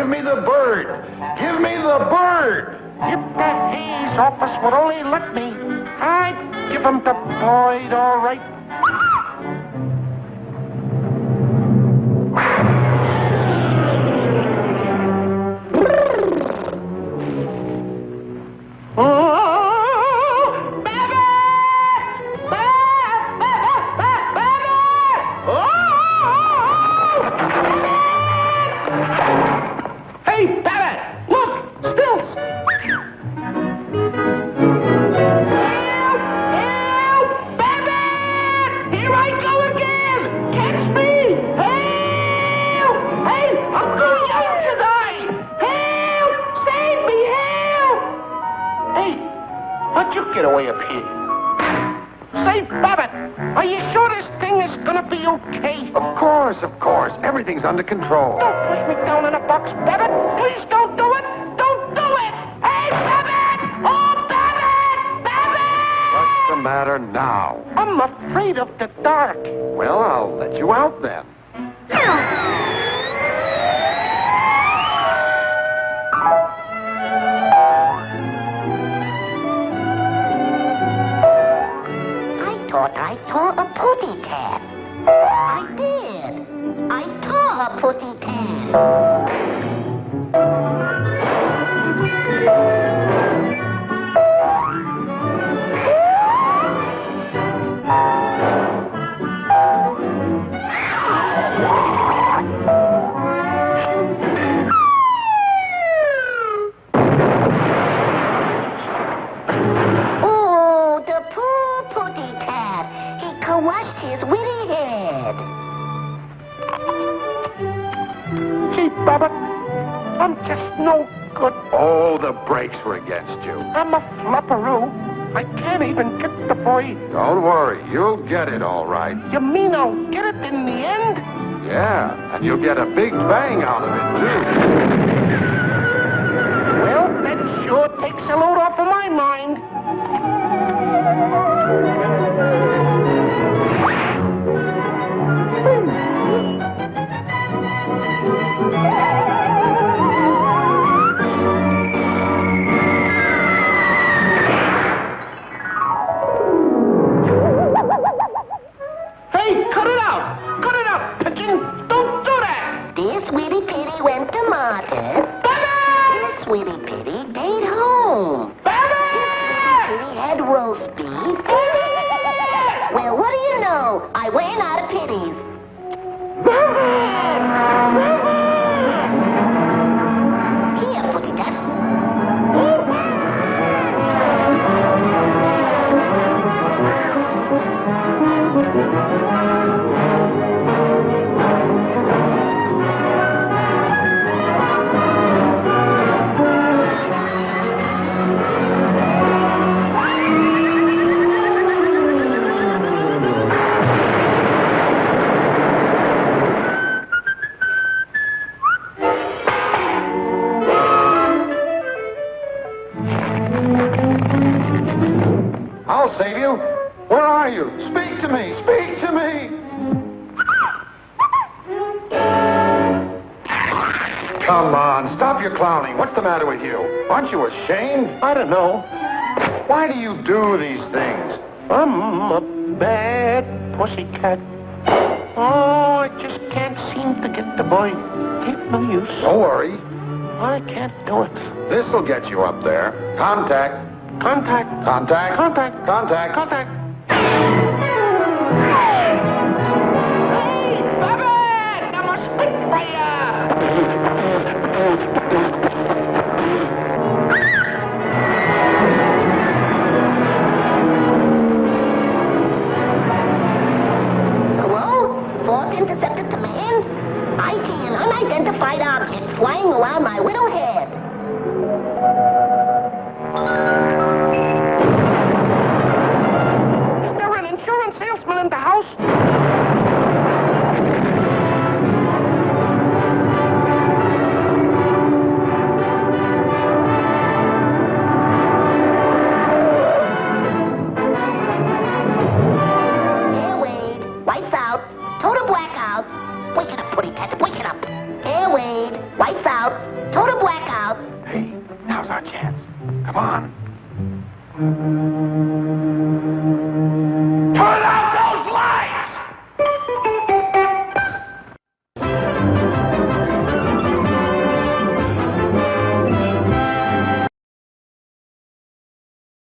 Give me the bird! Give me the bird! If the Hayes office would only let me, I'd give him to Boyd, all right. Get away up here. Say, Babbitt, are you sure this thing is gonna be okay? Of course. Everything's under control. Don't push me down in a box, Babbitt. Please don't do it. Don't do it. Hey, Babbitt! Oh, Babbitt! Babbitt! What's the matter now? I'm afraid of the dark. Well, I'll let you out then. I saw a pussy cat. I did. I saw a pussy cat. Oh, the poor pussy cat. He crushed his witty head. Gee, Babbitt, I'm just no good. Oh, the brakes were against you. I'm a flopperoo. I can't even get the boy. Don't worry, you'll get it all right. You mean I'll get it in the end? Yeah, and you'll get a big bang out of it, too. Well, that sure takes a load off of my mind. Hey, cut it out! Cut it out, Pigeon! Don't do that! This Sweetie Pitty went to market. This Sweetie Pitty stayed home. This Pitty had roast beef. Well, what do you know? I ran out of pitties. Here, Pussycat. I'll save you. Where are you? Speak to me. Speak to me. Come on, stop your clowning. What's the matter with you? Aren't you ashamed? I don't know. Why do you do these things? I'm a bad pussycat. Oh, I just can't seem to get the boy. Ain't no use. Don't worry. I can't do it. This'll get you up there. Contact. Contact. Contact. Contact. Contact. Contact. Hey, Babbitt! I'm a Spitfire! Hello? Fourth Interceptor Command? I see an unidentified object flying around my widow head. Is there an insurance salesman in the house? Yeah, Wade. Lights out. Total blackout. Wake it up, Putty Cat. Wake it up. Air Wade. Lights out. Total blackout. Hey, now's our chance. Come on.